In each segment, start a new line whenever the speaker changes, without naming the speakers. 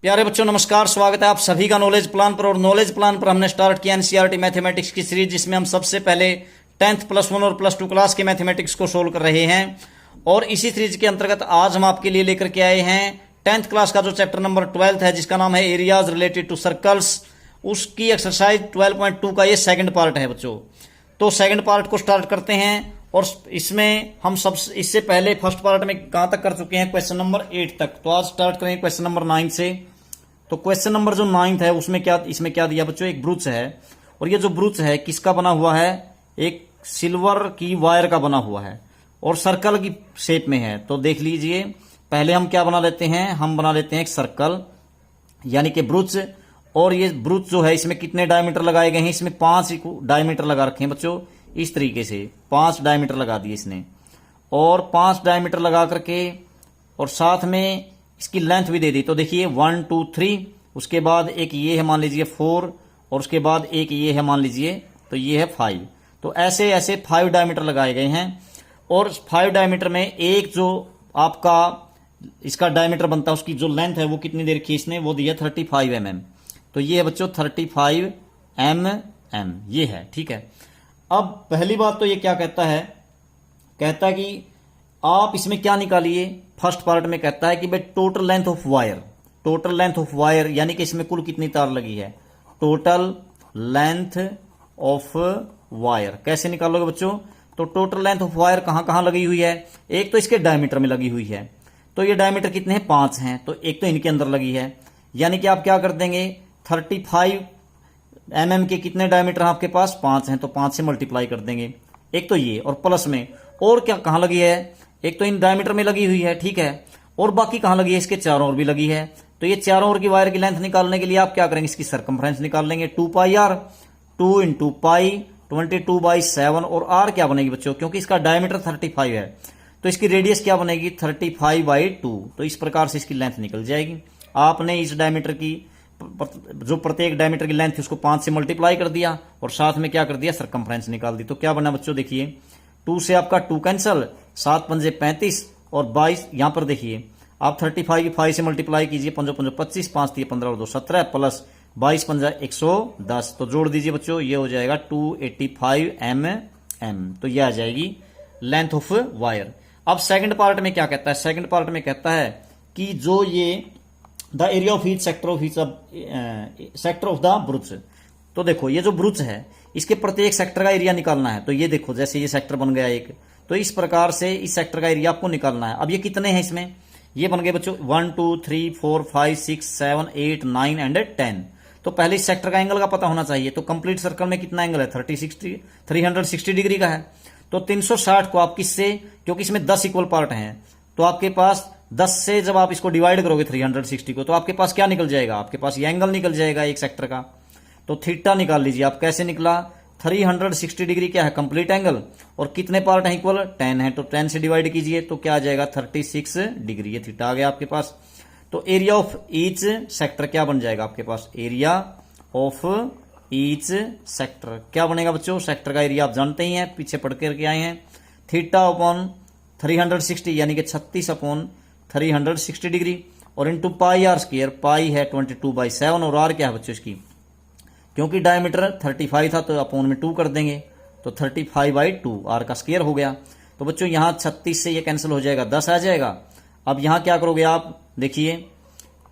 प्यारे बच्चों नमस्कार, स्वागत है आप सभी का नॉलेज प्लान पर। और नॉलेज प्लान पर हमने स्टार्ट किया एनसीईआरटी मैथमेटिक्स की सीरीज, जिसमें हम सबसे पहले 10th +1 और +2 क्लास के मैथमेटिक्स को सोल्व कर रहे हैं। और इसी सीरीज के अंतर्गत आज हम आपके लिए लेकर के आए हैं 10th क्लास का जो चैप्टर नंबर 12 है, जिसका नाम है एरियाज रिलेटेड टू सर्कल्स। उसकी एक्सरसाइज 12.2 का ये सेकंड पार्ट है बच्चों। तो सेकंड पार्ट को स्टार्ट करते हैं। और इसमें हम सब इससे पहले फर्स्ट पार्ट में कहां तक कर चुके हैं, क्वेश्चन नंबर 8 तक। तो आज स्टार्ट करेंगे क्वेश्चन नंबर 9 से। तो क्वेश्चन नंबर जो 9 है उसमें इसमें क्या दिया बच्चों, एक ब्रूच है। और ये जो ब्रूच है किसका बना हुआ है, एक सिल्वर की वायर का बना हुआ है और सर्कल की शेप में है। तो देख लीजिए, पहले हम क्या बना लेते हैं, हम बना लेते हैं एक सर्कल यानी कि ब्रूच। और ये ब्रूच जो है इसमें कितने डायमीटर लगाए गए हैं, इसमें 5 डायमीटर लगा रखे हैं बच्चों। इस तरीके से 5 डायमीटर लगा दिए इसने। और 5 डायमीटर लगा करके और साथ में इसकी लेंथ भी दे दी। तो देखिए 1 2 3, उसके बाद एक ये है मान लीजिए 4, और उसके बाद एक ये है मान लीजिए, तो ये है 5। तो ऐसे ऐसे 5 डायमीटर लगाए गए हैं। और 5 डायमीटर में एक जो आपका इसका डायमीटर बनता है, उसकी जो लेंथ है वो कितनी दे रखी है इसने, वो दिया 35 mm। तो ये है बच्चों 35 mm, ये है। ठीक है। अब पहली बात तो ये क्या कहता है, कहता है कि आप इसमें क्या निकालिए। फर्स्ट पार्ट में कहता है कि भाई total length of wire, total length of wire यानी कि इसमें कुल कितनी तार लगी है, टोटल लेंथ ऑफ वायर। कैसे निकालोगे बच्चों, तो टोटल लेंथ ऑफ वायर कहां कहां लगी हुई है, एक तो इसके डायमीटर में लगी हुई है। तो ये डायमीटर कितने हैं, 5 हैं। तो एक तो इनके अंदर लगी है, यानी कि आप क्या कर देंगे, 35 mm के कितने डायमीटर आपके पास, 5 हैं। तो 5 से मल्टीप्लाई कर देंगे, एक तो ये। और प्लस में और क्या कहां लगी है, एक तो इन डायमीटर में लगी हुई है, ठीक है। और बाकी कहां लगी है, इसके चारों ओर भी लगी है। तो ये चारों ओर की वायर की लेंथ निकालने के लिए आप क्या करेंगे, इसकी सरकमफ्रेंस निकाल लेंगे, 2πr, 2 × पाई 22/7। और r क्या बनेगी बच्चों, क्योंकि इसका डायमीटर 35 है तो इसकी रेडियस क्या बनेगी, 35/2। तो इस प्रकार से इसकी लेंथ निकल जाएगी। आपने इस डायमीटर की जो प्रत्येक डायमीटर की लेंथ थी उसको 5 से मल्टीप्लाई कर दिया और साथ में क्या कर दिया, सरकमफ्रेंस निकाल दी। तो क्या बना बच्चों, देखिए 2 से आपका 2 कैंसल, 7 पंजे 35 और 22। यहां पर देखिए आप 35 की 5 से मल्टीप्लाई कीजिए, 5 5 25, 5 3 15 और 2 17 प्लस 22 पंजा 110। तो जोड़ दीजिए बच्चों, ये हो जाएगा 285 mm। तो ये आ जाएगी लेंथ ऑफ वायर। अब सेकंड पार्ट में क्या कहता है, सेकंड पार्ट में कहता है कि जो ये the area of each sector of the ब्रूच। तो देखो ये जो ब्रूच है इसके प्रत्येक सेक्टर का एरिया निकालना है। तो ये देखो जैसे ये सेक्टर बन गया एक, तो इस प्रकार से इस सेक्टर का एरिया आपको निकालना है। अब ये कितने हैं इसमें, ये बन गए बच्चों 1 2 3 4 5 6 7 8 9 एंड 10। तो पहले इस सेक्टर का एंगल का पता होना चाहिए। तो कंप्लीट सर्कल में कितना एंगल है, 360 डिग्री का है। तो 360 को आप किससे, क्योंकि इसमें 10 इक्वल पार्ट हैं, तो आपके पास 10 से जब आप इसको डिवाइड करोगे 360 को, तो आपके पास क्या निकल जाएगा, आपके पास ये एंगल निकल जाएगा एक सेक्टर का। तो थीटा निकाल लीजिए आप। कैसे निकला, 360 डिग्री क्या है, कंप्लीट एंगल। और कितने पार्ट हैं इक्वल, 10 है। तो 10 से डिवाइड कीजिए तो क्या आ जाएगा, 36 डिग्री। ये थीटा आ गया आपके पास। तो एरिया ऑफ ईच सेक्टर क्या बन जाएगा आपके पास, एरिया ऑफ ईच सेक्टर क्या बनेगा बच्चों, सेक्टर का एरिया आप जानते ही हैं, पीछे पढ़ करके आए हैं। थीटा अपॉन 360 यानी कि 36/360 डिग्री और इंटू पाई r स्क्वायर, पाई है 22/7 और r क्या है बच्चों इसकी, क्योंकि डायमीटर 35 था तो अपॉन में 2 कर देंगे, तो 35/2 r का स्क्वायर हो गया। तो बच्चों यहाँ 36 से ये कैंसिल हो जाएगा, 10 आ जाएगा। अब यहाँ क्या करोगे आप, देखिए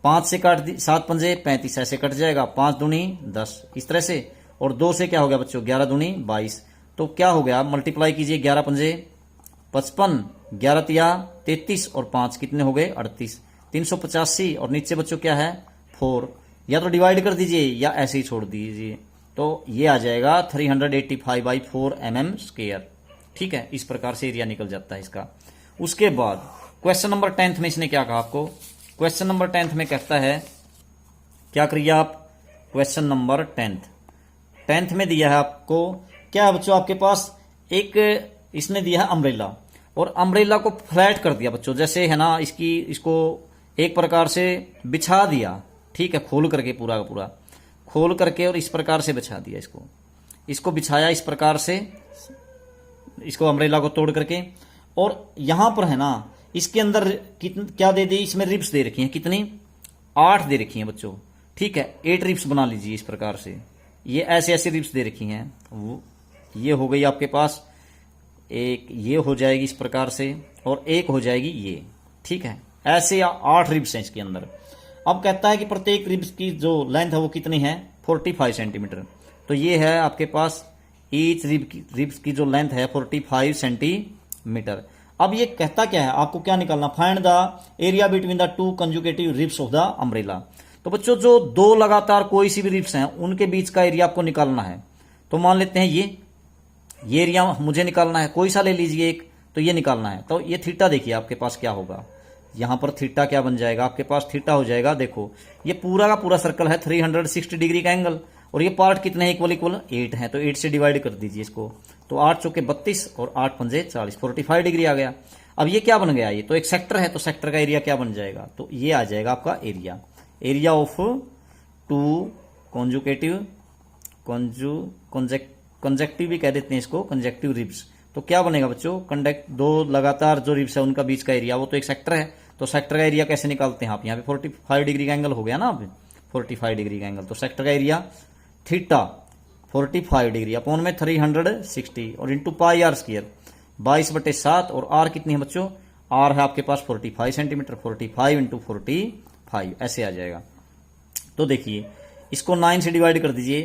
5 से काट दी, 7 पंजे 35 ऐसे कट जाएगा, 5 दूनी 10 इस तरह से। और 2 से क्या हो गया बच्चों, 11 दूनी 22। तो क्या हो गया, मल्टीप्लाई कीजिए, 11 पंजे 55, 11 तिया 33 और 5 कितने हो गए, 38, 385। और नीचे बच्चों क्या है, 4। या तो डिवाइड कर दीजिए या ऐसे ही छोड़ दीजिए। तो ये आ जाएगा 385/4 mm स्क्वायर। ठीक है, इस प्रकार से एरिया निकल जाता है इसका। उसके बाद क्वेश्चन नंबर 10 में इसने क्या कहा आपको, क्वेश्चन नंबर 10 में कहता है, क्या करिए आप, क्वेश्चन नंबर 10 में दिया है आपको क्या है बच्चों, आपके पास एक इसने दिया है अम्ब्रेला। और अम्ब्रेला को फ्लैट कर दिया बच्चों, जैसे है ना, इसको एक प्रकार से बिछा दिया। ठीक है, खोल करके पूरा का पूरा खोल करके और इस प्रकार से बिछा दिया, इसको बिछाया इस प्रकार से, इसको अम्ब्रेला को तोड़ करके। और यहां पर है ना, इसके अंदर क्या दे दी, इसमें रिब्स दे रखी हैं, कितनी 8 दे रखी हैं बच्चों, ठीक है। 8 रिप्स बना लीजिए इस प्रकार से। ये ऐसे ऐसे रिप्स दे रखी हैं, वो ये हो गई आपके पास एक, ये हो जाएगी इस प्रकार से, और एक हो जाएगी ये, ठीक है। ऐसे 8 रिब्स हैं इसके अंदर। अब कहता है कि प्रत्येक रिब्स की जो लेंथ है वो कितनी है, 45 सेंटीमीटर। तो ये है आपके पास ईच रिब्स की जो लेंथ है 45 सेंटीमीटर। अब ये कहता क्या है, आपको क्या निकालना, find the area between the 2 conjugative ribs of the umbrella. तो बच्चों जो 2 लगातार कोई सी भी रिब्स हैं उनके बीच का एरिया आपको निकालना है। तो मान लेते हैं ये एरिया मुझे निकालना है, कोई सा ले लीजिए एक, तो ये निकालना है। तो ये थीटा देखिए आपके पास क्या होगा, यहां पर थीटा क्या बन जाएगा आपके पास, थीटा हो जाएगा, देखो ये पूरा का पूरा सर्कल है 360 डिग्री का एंगल, और ये पार्ट कितने हैं, इक्वल 8 है। तो 8 से डिवाइड कर दीजिए इसको, तो 8 चौके 32 और 8 पंजे 40, 45 डिग्री आ गया। अब ये क्या बन गया, ये तो एक सेक्टर है, तो सेक्टर का एरिया क्या बन जाएगा, तो ये आ जाएगा आपका एरिया ऑफ 2 कॉन्जुगेटिव कंजेक्टिव भी कह देते हैं इसको, कंजेक्टिव रिब्स। तो क्या बनेगा बच्चों, 2 लगातार जो रिब्स है उनका बीच का एरिया, वो तो एक सेक्टर है, तो सेक्टर का एरिया कैसे निकालते हैं आप, यहाँ पे 45 डिग्री का एंगल हो गया ना, अब 45 डिग्री का एंगल, तो सेक्टर का एरिया थीटा 45 डिग्री अपॉन में 360 और इंटू पाई आर स्क्वायर 22/7, और आर कितनी है बच्चों, आर है आपके पास 45 सेंटीमीटर, 45 इंटू 45 ऐसे आ जाएगा। तो देखिए इसको 9 से डिवाइड कर दीजिए,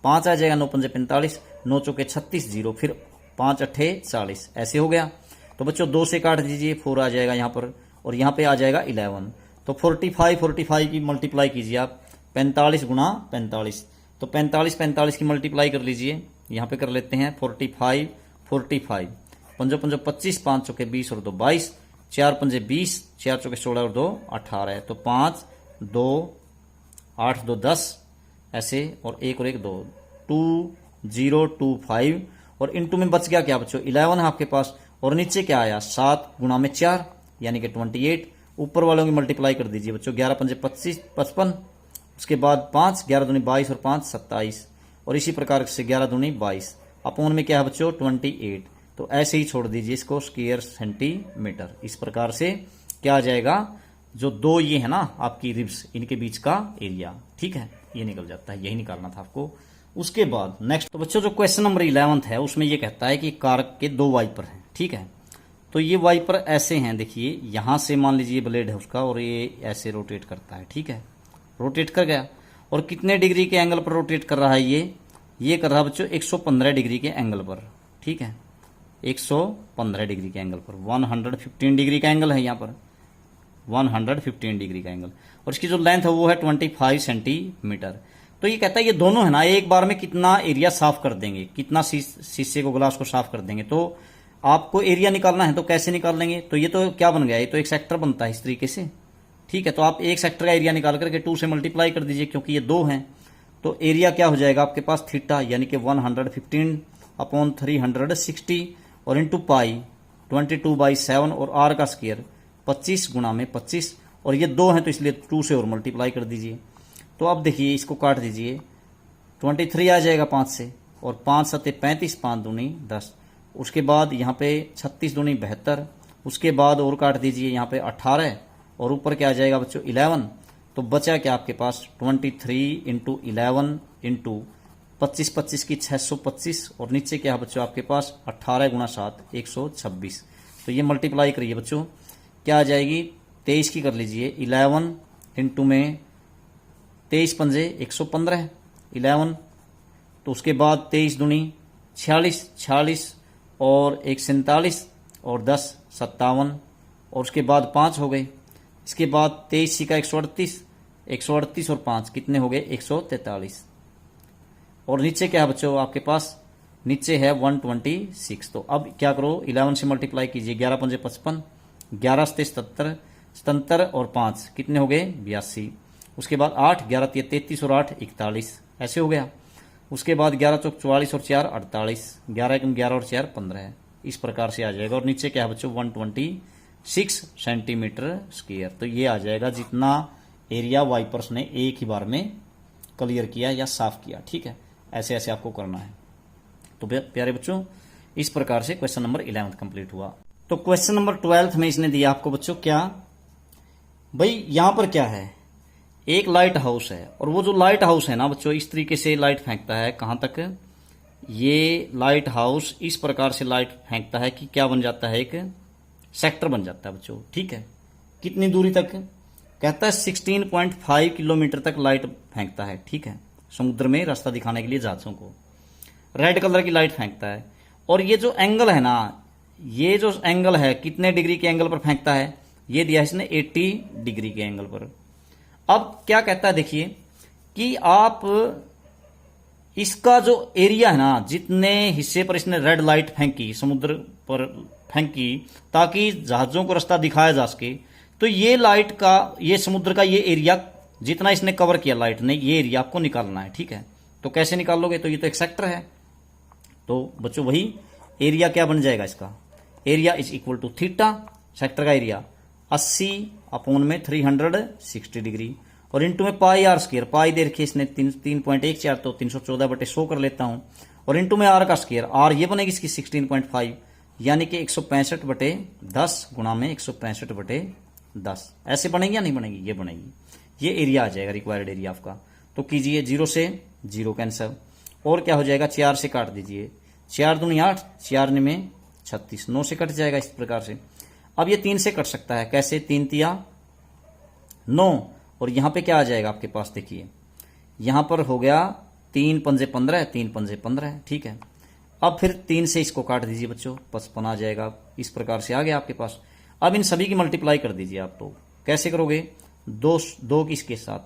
5 आ जाएगा, 9 पंजे 45, 9 चौके 36, 0, फिर 5 अट्ठे 40, ऐसे हो गया। तो बच्चों 2 से काट दीजिए, 4 आ जाएगा यहाँ पर, और यहाँ पे आ जाएगा 11। तो 45 की मल्टीप्लाई कीजिए आप, 45 गुणा 45, तो 45 की मल्टीप्लाई कर लीजिए, यहाँ पे कर लेते हैं 45, 5 पंजो 25, 5 चौके 20 और 2 22, 4 पंजे 20, 4 चौके 16 और 2 18 है, तो 5 2 8 2 10 ऐसे, और 1 और 1 2 2025, और इनटू में बच गया क्या बच्चों, 11 है आपके पास, और नीचे क्या आया 7 गुणा में 4 यानी कि 28। ऊपर वालों की मल्टीप्लाई कर दीजिए बच्चों, 11 पंजे 25 55, उसके बाद 5, 11 दूनी 22 और 5 27, और इसी प्रकार से 11 दूनी 22 अपॉन में क्या है बच्चों 28। तो ऐसे ही छोड़ दीजिए इसको, स्क्वायर सेंटीमीटर। इस प्रकार से क्या आ जाएगा, जो 2 ये है ना आपकी रिब्स, इनके बीच का एरिया, ठीक है, ये निकल जाता है, यही निकालना था आपको। उसके बाद नेक्स्ट, तो बच्चों जो क्वेश्चन नंबर 11 है उसमें ये कहता है कि कार के 2 वाइपर हैं, ठीक है। तो ये वाइपर ऐसे हैं, देखिए यहां से मान लीजिए ब्लेड है उसका, और ये ऐसे रोटेट करता है, ठीक है, रोटेट कर गया, और कितने डिग्री के एंगल पर रोटेट कर रहा है, ये कर रहा है बच्चों 115 डिग्री के एंगल पर, ठीक है, 115 डिग्री के एंगल पर, 115 डिग्री का एंगल है यहाँ पर, 115 डिग्री का एंगल, और इसकी जो लेंथ है वो है 25 सेंटीमीटर। तो ये कहता है ये दोनों है ना एक बार में कितना एरिया साफ कर देंगे, कितना शीशे को, ग्लास को साफ कर देंगे। तो आपको एरिया निकालना है, तो कैसे निकाल लेंगे, तो ये तो क्या बन गया, ये तो एक सेक्टर बनता है इस तरीके से, ठीक है। तो आप एक सेक्टर का एरिया निकाल करके 2 से मल्टीप्लाई कर दीजिए, क्योंकि ये 2 हैं, तो एरिया क्या हो जाएगा आपके पास थीटा यानी कि 115 अपॉन 360 और इंटू पाई 22/7, और आर का स्क्वायर 25 गुणा में 25, और ये 2 हैं तो इसलिए 2 से और मल्टीप्लाई कर दीजिए। तो अब देखिए इसको काट दीजिए, 23 आ जाएगा 5 से, और 5 सत्ते 35, 5 दूनी 10, उसके बाद यहाँ पे 36 दूनी 72, उसके बाद और काट दीजिए यहाँ पे 18, और ऊपर क्या आ जाएगा बच्चों 11। तो बचा क्या आपके पास 23 इंटू 11 इंटू 25 की 625, और नीचे क्या है बच्चों आपके पास 18 गुणा 7 126। तो ये मल्टीप्लाई करिए बच्चों, क्या आ जाएगी 23 की कर लीजिए, 11 इंटू में 23 पंजे 115 11, तो उसके बाद 23 दूनी 46 और 1 47 और 10 57, और उसके बाद 5 हो गए। इसके बाद 23 का 138 और 5 कितने हो गए 143, और नीचे क्या है बच्चों आपके पास, नीचे है 126। तो अब क्या करो 11 से मल्टीप्लाई कीजिए, 11 पंजे 55, 11 से 77 और 5 कितने हो गए 82, उसके बाद 8, 11 33 और 8 41 ऐसे हो गया। उसके बाद 11 चौक 44 और 4 48, 11 एकम 11 और 4 15 है, इस प्रकार से आ जाएगा। और नीचे क्या है बच्चों 126 सेंटीमीटर स्क्वायर। तो ये आ जाएगा जितना एरिया वाइपर्स ने एक ही बार में क्लियर किया या साफ किया, ठीक है। ऐसे ऐसे आपको करना है। तो प्यारे बच्चों इस प्रकार से क्वेश्चन नंबर 11 कंप्लीट हुआ। तो क्वेश्चन नंबर 12 में इसने दिया आपको बच्चों क्या, भाई यहां पर क्या है, एक लाइट हाउस है, और वो जो लाइट हाउस है ना बच्चों, इस तरीके से लाइट फेंकता है। कहां तक? ये लाइट हाउस इस प्रकार से लाइट फेंकता है कि क्या बन जाता है, एक सेक्टर बन जाता है बच्चों। ठीक है, कितनी दूरी तक? कहता है 16.5 किलोमीटर तक लाइट फेंकता है। ठीक है, समुद्र में रास्ता दिखाने के लिए जहाजों को रेड कलर की लाइट फेंकता है। और ये जो एंगल है ना, ये जो एंगल है कितने डिग्री के एंगल पर फेंकता है? ये दिया है इसने 80 डिग्री के एंगल पर। अब क्या कहता है देखिए कि आप इसका जो एरिया है ना, जितने हिस्से पर इसने रेड लाइट फेंकी, समुद्र पर फेंकी ताकि जहाजों को रास्ता दिखाया जा सके, तो ये लाइट का, ये समुद्र का ये एरिया जितना इसने कवर किया लाइट ने, ये एरिया आपको निकालना है। ठीक है, तो कैसे निकालोगे? तो ये तो एक सेक्टर है, तो बच्चों वही एरिया क्या बन जाएगा इसका? Area is equal to theta, sector का एरिया 80 अपॉन में 360 डिग्री, और इंटू में पाई आर स्क्वायर, पाई दे रखी इसने 3.14, तो 314/100 कर लेता हूं, और इंटू में आर का स्क्वायर, आर ये बनेगी इसकी 16.5, यानी कि 165/10 गुणा में 165/10। ऐसे बनेगी या नहीं बनेगी? ये बनेगी। ये एरिया आ जाएगा रिक्वायर्ड एरिया आपका। तो कीजिए, 0 से 0 कैंसिल, और क्या हो जाएगा? 4 से काट दीजिए, 4 दूनी 8, 4 में 36, 9 से कट जाएगा इस प्रकार से। अब ये 3 से कट सकता है, कैसे? 3 तिया 9, और यहां पे क्या आ जाएगा आपके पास? देखिए यहां पर हो गया 3 पंजे 15, 3 पंजे 15। ठीक है, अब फिर 3 से इसको काट दीजिए बच्चों, 55 आ जाएगा। इस प्रकार से आ गया आपके पास। अब इन सभी की मल्टीप्लाई कर दीजिए आप। तो कैसे करोगे? 2 किसके साथ?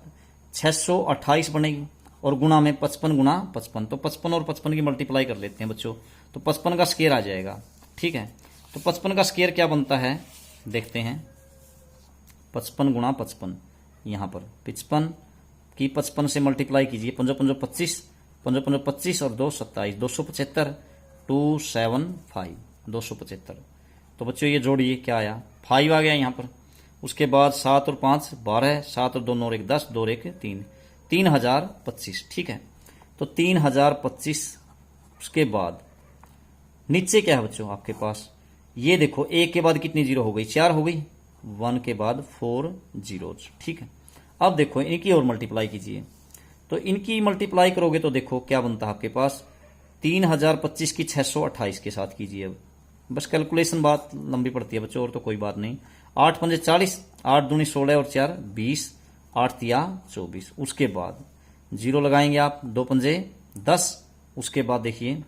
628 बनेगी, और गुणा में 55 गुणा 55, तो 55 और 55 की मल्टीप्लाई कर लेते हैं बच्चों, तो 55 का स्क्वायर आ जाएगा। ठीक है, तो 55 का स्क्वायर क्या बनता है देखते हैं। 55 गुणा 55, यहां पर 55 की 55 से मल्टीप्लाई कीजिए, 5 5 25, 5 5 25 और 2 27, 275, 275, 275। तो बच्चों ये जोड़िए, क्या आया? 5 आ गया यहां पर। उसके बाद 7 और 5 12, 7 और 2 9 और 1 10, 2 और 1 3, 3025। ठीक है, तो 3025। उसके बाद नीचे क्या है बच्चों आपके पास? ये देखो, 1 के बाद कितनी जीरो हो गई? 4 हो गई, 1 के बाद 4 जीरोज। ठीक है, अब देखो इनकी और मल्टीप्लाई कीजिए, तो इनकी मल्टीप्लाई करोगे तो देखो क्या बनता है आपके पास? 3025 की 628 के साथ कीजिए। अब बस कैलकुलेशन बात लंबी पड़ती है बच्चों, और तो कोई बात नहीं। 8 पंजे 40, 8 दूनी 16 और 4 20, 8 तिया 24। उसके बाद जीरो लगाएंगे आप, 2 पंजे 10। उसके बाद देखिए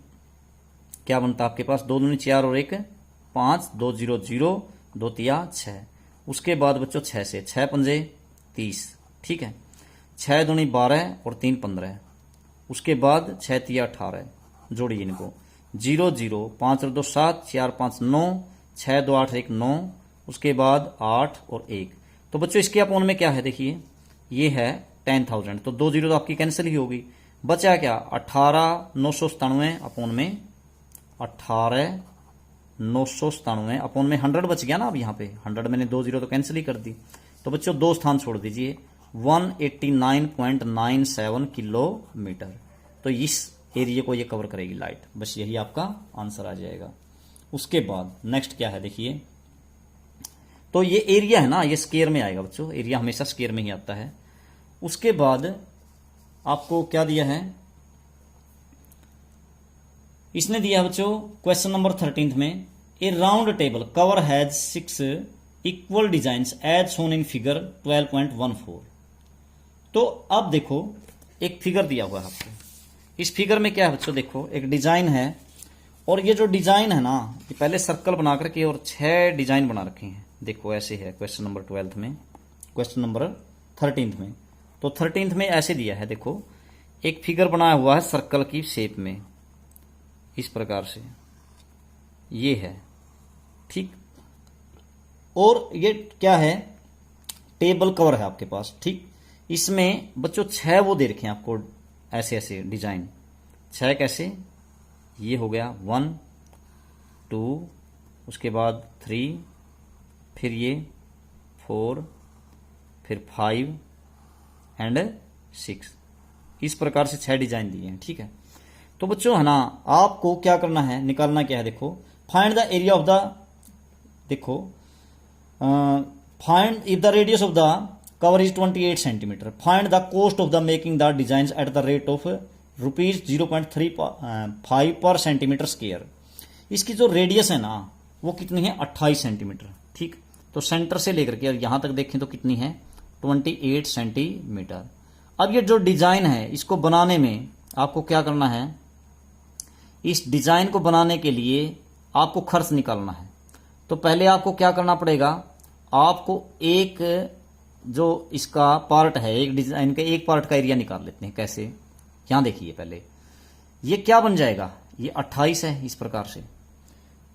क्या बनता है आपके पास? 2 दूनी 4 और 1 5, 2 0 0, 2 तिया 6। उसके बाद बच्चों 6 से, 6 पंजे 30। ठीक है, 6 दूनी 12 और 3 15। उसके बाद 6 तिया 18, जोड़िए इनको, 0 0, 5 और 2 7, 4 5 9, 6 2 8 1 9। उसके बाद 8 और 1। तो बच्चों इसके अपॉन में क्या है देखिए, ये है 10,000, तो 2 जीरो तो आपकी कैंसिल ही होगी। बचा क्या? 18,997 अपॉन में 18,997 अपॉन में 100 बच गया ना। अब यहाँ पे 100 मैंने 2 जीरो तो कैंसिल ही कर दी, तो बच्चों 2 स्थान छोड़ दीजिए, 189.97 किलोमीटर। तो इस एरिया को ये कवर करेगी लाइट। बस यही आपका आंसर आ जाएगा। उसके बाद नेक्स्ट क्या है देखिए, तो ये एरिया है ना, ये स्क्वायर में आएगा बच्चों, एरिया हमेशा स्क्वायर में ही आता है। उसके बाद आपको क्या दिया है, इसने दिया है बच्चों क्वेश्चन नंबर 13 में, a round table cover has 6 equal designs as shown in figure 12.14। तो अब देखो एक फिगर दिया हुआ है आपको, इस फिगर में क्या है बच्चों, देखो एक डिजाइन है, और ये जो डिजाइन है ना, ये पहले सर्कल बना करके और 6 डिजाइन बना रखे हैं। देखो ऐसे है क्वेश्चन नंबर 12 में, क्वेश्चन नंबर 13 में। तो 13 में ऐसे दिया है, देखो एक फिगर बनाया हुआ है सर्कल की शेप में, इस प्रकार से ये है, ठीक। और ये क्या है, टेबल कवर है आपके पास, ठीक। इसमें बच्चों 6 वो दे रखे हैं आपको, ऐसे ऐसे डिजाइन, 6 कैसे, ये हो गया 1 2, उसके बाद 3, फिर ये 4, फिर 5 एंड 6, इस प्रकार से 6 डिजाइन दिए हैं, ठीक है। तो बच्चों है ना, आपको क्या करना है, निकालना क्या है, देखो find the area of the, देखो find if the radius of the coverage 28 centimetre. Find the cost of the making the design at the rate of ₹0.35 per centimetre square. इसकी जो रेडियस है ना वो कितनी है 28 सेंटीमीटर। ठीक, तो सेंटर से लेकर के यहां तक देखें तो कितनी है 28 सेंटीमीटर। अब ये जो डिजाइन है इसको बनाने में आपको क्या करना है, इस डिजाइन को बनाने के लिए आपको खर्च निकालना है। तो पहले आपको क्या करना पड़ेगा, आपको एक जो इसका पार्ट है, एक डिजाइन का एक पार्ट का एरिया निकाल लेते हैं। कैसे, यहां देखिए पहले ये क्या बन जाएगा, ये 28 है इस प्रकार से।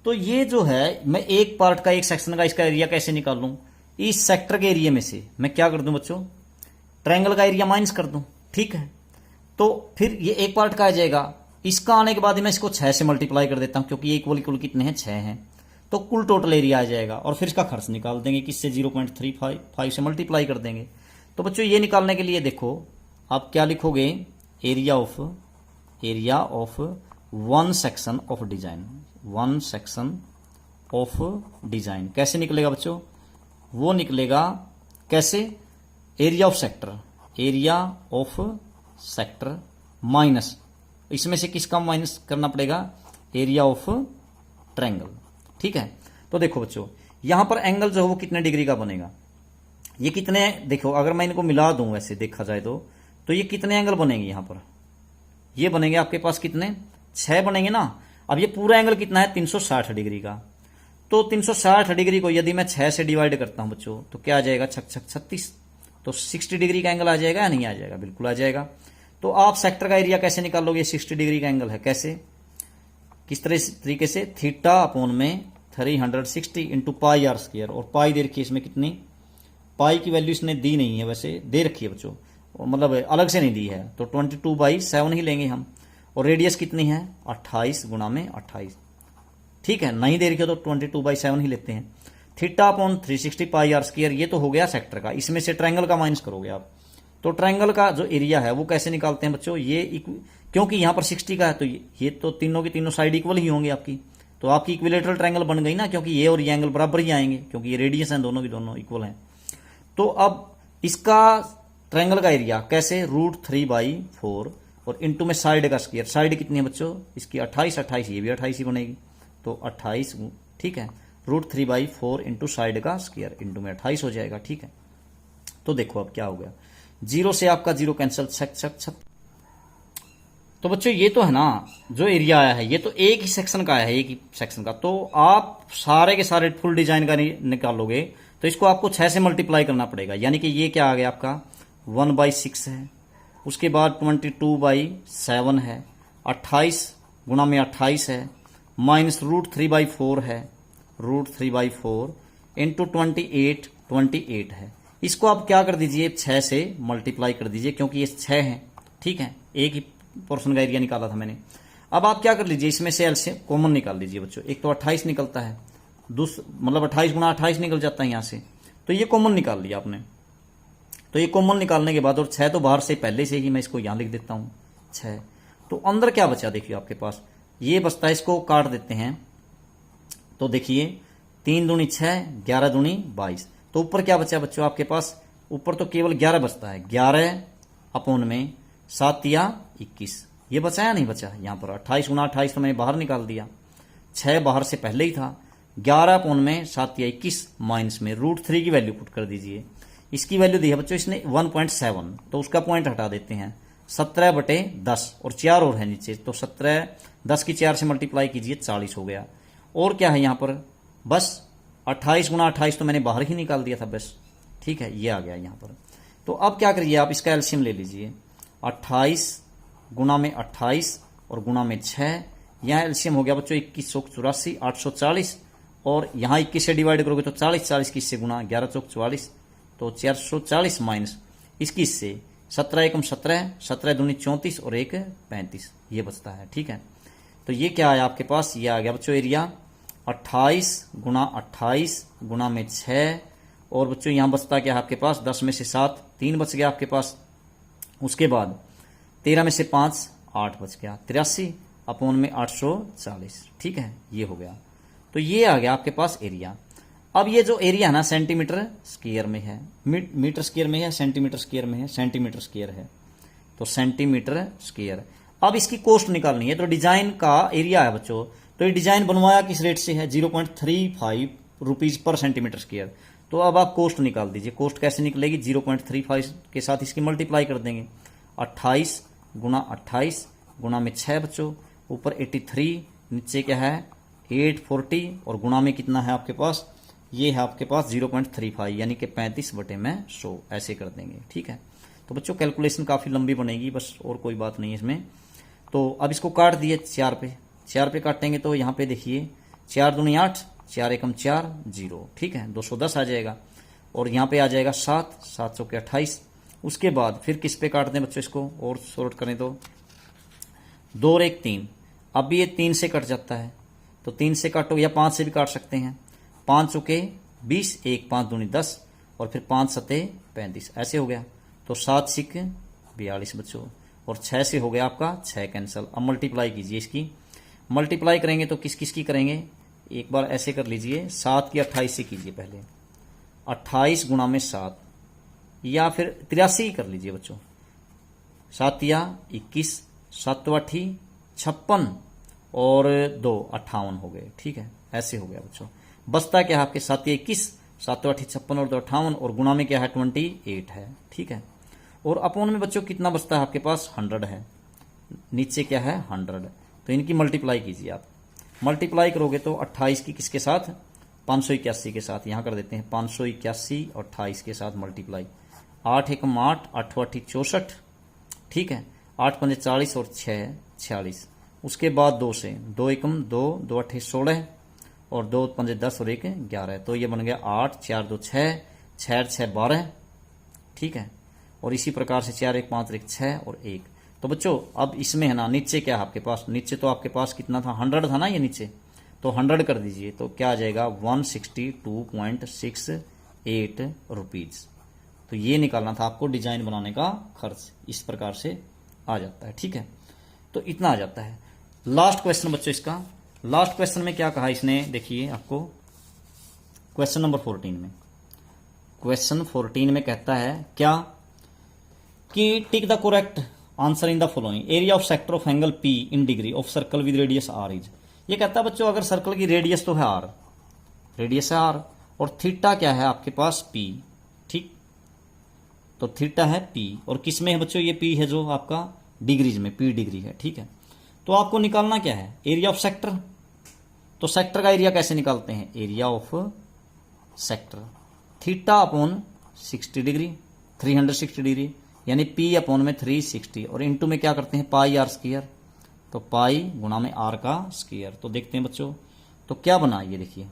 तो ये जो है मैं एक पार्ट का एक सेक्शन का इसका एरिया कैसे निकाल लूं, इस सेक्टर के एरिया में से मैं क्या कर दूं बच्चों, ट्रायंगल का एरिया माइनस कर दूं। ठीक है, तो फिर ये एक पार्ट का आ जाएगा। इसका आने के बाद मैं इसको 6 से मल्टीप्लाई कर देता हूं क्योंकि इक्वल इक्वल कितने हैं 6 हैं। तो कुल टोटल एरिया आ जाएगा और फिर इसका खर्च निकाल देंगे किससे 0.35 से मल्टीप्लाई कर देंगे। तो बच्चों ये निकालने के लिए देखो आप क्या लिखोगे, area of one section of design, one section of design कैसे निकलेगा बच्चों, वो निकलेगा कैसे, एरिया ऑफ सेक्टर माइनस इसमें से किसका माइनस करना पड़ेगा, एरिया ऑफ ट्रायंगल। ठीक है, तो देखो बच्चों यहां पर एंगल जो है वो कितने डिग्री का बनेगा, ये कितने, देखो अगर मैं इनको मिला दूं वैसे देखा जाए तो ये कितने एंगल बनेंगे, यहां पर ये बनेंगे आपके पास कितने 6 बनेंगे ना। अब ये पूरा एंगल कितना है 360 डिग्री का। तो 360 डिग्री को यदि मैं 6 से डिवाइड करता हूं बच्चों तो क्या आ जाएगा, 36, तो 60 डिग्री का एंगल आ जाएगा या नहीं आ जाएगा, बिल्कुल आ जाएगा। तो आप सेक्टर का एरिया कैसे निकालोगे, 60 डिग्री का एंगल है, कैसे, किस तरीके से, थीटा अपॉन में 360 इंटू पाई आर स्क्वायर, और पाई दे रखी है इसमें कितनी, पाई की वैल्यू इसने दी नहीं है, वैसे दे रखी है बच्चों, मतलब अलग से नहीं दी है, तो 22/7 ही लेंगे हम। और रेडियस कितनी है 28 गुणा में 28। ठीक है, नहीं दे रखी है तो 22/7 ही लेते हैं। Theta upon 360 pi r square, ये तो हो गया सेक्टर का, इसमें से ट्रायंगल का माइनस करोगे आप। तो ट्रायंगल का जो एरिया है वो कैसे निकालते हैं बच्चों, ये क्योंकि यहां पर 60 का है तो ये तो तीनों की तीनों साइड इक्वल ही होंगी आपकी, तो आपकी इक्विलेटरल ट्रायंगल बन गई ना, क्योंकि ये और ये एंगल बराबर ही आएंगे क्योंकि ये रेडियस हैं दोनों की दोनों इक्वल हैं। तो अब इसका ट्रायंगल का एरिया कैसे, √3/4 और इंटू में साइड का स्क्वायर, साइड कितनी है बच्चों इसकी 28, ये भी 28 ही बनेगी, तो 28, ठीक है, √3/4 इंटू साइड का स्क्वायर इंटू में 28 हो जाएगा। ठीक है, तो देखो अब क्या हो गया, 0 से आपका 0 कैंसिल, छक। तो बच्चों ये तो है ना जो एरिया आया है, ये तो एक ही सेक्शन का आया है, एक ही सेक्शन का। तो आप सारे के सारे फुल डिजाइन का निकालोगे तो इसको आपको 6 से मल्टीप्लाई करना पड़ेगा, यानी कि ये क्या आ गया आपका 1/6 है, उसके बाद 22/7 है, 28 गुणा में 28 है, माइनस √3/4 है, √3/4 इंटू 28 है। इसको आप क्या कर दीजिए 6 से मल्टीप्लाई कर दीजिए क्योंकि ये 6 है। ठीक है, एक ही पोर्शन का एरिया निकाला था मैंने। अब आप क्या कर लीजिए, इसमें से एलसीएम कॉमन निकाल लीजिए बच्चों। एक तो 28 निकलता है, मतलब 28 गुणा 28 निकल जाता है यहां से, तो ये कॉमन निकाल लिया आपने। तो ये कॉमन निकालने के बाद, और 6 तो बाहर से पहले से ही मैं इसको यहां लिख देता हूं 6। तो अंदर क्या बचा देखिए आपके पास, ये बचता है, इसको काट देते हैं। तो देखिए 3 दूनी 6, 11 दूनी 22। तो ऊपर क्या बचा बच्चों आपके पास, ऊपर तो केवल 11 बचता है, 11 अपॉन में 7 या 21, ये बचा या नहीं बचा। यहां पर 28 गुणा 28 तो मैंने बाहर निकाल दिया, 6 बाहर से पहले ही था, 11 अपॉन में 7 या 21 माइनस में √3 की वैल्यू पुट कर दीजिए। इसकी वैल्यू दी है बच्चों इसने 1.7, तो उसका पॉइंट हटा देते हैं, 17/10 और 4 और है नीचे, तो 17, 10 की 4 से मल्टीप्लाई कीजिए 40 हो गया। और क्या है यहां पर, बस 28 गुणा 28 तो मैंने बाहर ही निकाल दिया था बस। ठीक है, ये आ गया यहां पर। तो अब क्या करिए आप, इसका एलसीएम ले लीजिए, 28 गुणा में 28 और गुणा में 6, यहां एलसीएम हो गया बच्चों 2184, 840, और यहां 21 से डिवाइड करोगे तो 40 की इससे गुणा, 11 चौक 44, तो 440 माइनस इसकी इससे 17 एकम 17, 17 दूनी 34 और 1 35, ये बचता है। ठीक है, तो ये क्या आया आपके पास, ये आ गया बच्चों एरिया 28 गुणा 28 गुणा में 6, और बच्चों यहां बचता क्या है आपके पास, 10 में से 7, 3 बच गया आपके पास, उसके बाद 13 में से 5, 8 बच गया, 83 अपॉन में 840। ठीक है, ये हो गया। तो ये आ गया आपके पास एरिया। अब ये जो एरिया है ना सेंटीमीटर स्क्वायर में है, मीटर स्क्वायर में है, सेंटीमीटर स्क्वायर में है, सेंटीमीटर स्क्वायर है, तो सेंटीमीटर स्क्वायर। अब इसकी कॉस्ट निकालनी है, तो डिजाइन का एरिया है बच्चों, तो ये डिजाइन बनवाया किस रेट से है, 0.35 रुपीज पर सेंटीमीटर स्क्वायर। तो अब आप कॉस्ट निकाल दीजिए। कॉस्ट कैसे निकलेगी, 0.35 के साथ इसकी मल्टीप्लाई कर देंगे, 28 गुना 28 गुना में 6 बच्चों, ऊपर 83, नीचे क्या है 840, और गुना में कितना है आपके पास, ये है आपके पास 0.35 यानी कि 35/100 ऐसे कर देंगे। ठीक है, तो बच्चों कैलकुलेशन काफ़ी लंबी बनेगी, बस और कोई बात नहीं है इसमें। तो अब इसको काट दिए 4 पे काटेंगे, तो यहाँ पे देखिए 4 दूनी 8, 4 एकम 4, 0, ठीक है, 210 आ जाएगा। और यहाँ पे आ जाएगा 7, 7 चौके 28। उसके बाद फिर किस पे काट दें बच्चों इसको, और सॉर्ट करें तो 2 और 1 3। अब ये 3 से कट जाता है, तो 3 से काटो, या 5 से भी काट सकते हैं। 5 चौके 20, 1 5 दूनी 10, और फिर 5 सते 35, ऐसे हो गया। तो 7 सिक 42 बच्चों, और 6 से हो गया आपका 6 कैंसिल। अब मल्टीप्लाई कीजिए, इसकी मल्टीप्लाई करेंगे तो किस किस की करेंगे, एक बार ऐसे कर लीजिए, 7 की 28 से कीजिए पहले, 28 गुना में 7, या फिर 83 कर लीजिए बच्चों, 7 या 21, 7 8 56, और 2 58 हो गए। ठीक है, ऐसे हो गया बच्चों। बचता क्या है आपके, 7 या 21, 7 8 56 और 2 58, और गुना में क्या है 28 है। ठीक है, और अपॉन में बच्चों कितना बचता है आपके पास, 100 है, नीचे क्या है 100, तो इनकी मल्टीप्लाई कीजिए आप। मल्टीप्लाई करोगे तो 28 की किसके साथ, 581 के साथ, यहां कर देते हैं 581 और 28 के साथ मल्टीप्लाई। 8 एकम 8, 8 8 64, ठीक है, 8 5 40 और 6 46। उसके बाद 2 से, 2 एकम 2, 2 8 16, और 2 5 10 और 1 11, तो ये बन गया 8 4 2 6, 6 6 12। ठीक है, और इसी प्रकार से 4 1 5 1 6 और 1। तो बच्चों अब इसमें है ना, नीचे क्या है आपके पास, नीचे तो आपके पास कितना था, 100 था ना ये नीचे, तो 100 कर दीजिए, तो क्या आ जाएगा 162.68 रुपीज। तो ये निकालना था आपको डिजाइन बनाने का खर्च, इस प्रकार से आ जाता है। ठीक है, तो इतना आ जाता है। लास्ट क्वेश्चन बच्चों इसका, लास्ट क्वेश्चन में क्या कहा इसने, देखिए आपको क्वेश्चन नंबर 14 में, क्वेश्चन 14 में कहता है क्या कि tick the correct answer in the following, area of sector of angle p in degree of circle with radius r is. ये कहता है बच्चों अगर सर्कल की रेडियस तो है आर, रेडियस है आर, और थीटा क्या है आपके पास पी। ठीक, तो थीटा है पी, और किस में है बच्चों, ये पी है जो आपका डिग्रीज में, पी डिग्री है। ठीक है, तो आपको निकालना क्या है, एरिया ऑफ सेक्टर। तो सेक्टर का एरिया कैसे निकालते हैं, area of sector theta upon 60 degree, 360 degree, यानी पी अपॉन में 360, और इनटू में क्या करते हैं पाई आर स्क्वायर, तो पाई गुना में आर का स्क्वायर। तो देखते हैं बच्चों, तो क्या बना, ये देखिए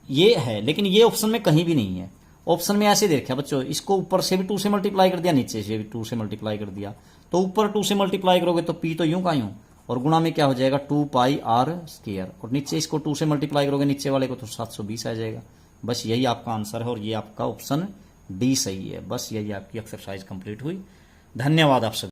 ये है, लेकिन ये ऑप्शन में कहीं भी नहीं है। ऑप्शन में ऐसे देखा बच्चों, इसको ऊपर से भी 2 से मल्टीप्लाई कर दिया, नीचे से भी 2 से मल्टीप्लाई कर दिया, तो ऊपर 2 से मल्टीप्लाई करोगे तो पी तो यूं का यूं, और गुणा में क्या हो जाएगा 2 पाई आर स्क्वायर, और नीचे इसको 2 से मल्टीप्लाई करोगे नीचे वाले को तो 720 आ जाएगा। बस यही आपका आंसर है, और ये आपका ऑप्शन डी सही है। बस यही आपकी एक्सरसाइज कंप्लीट हुई। धन्यवाद आप सभी।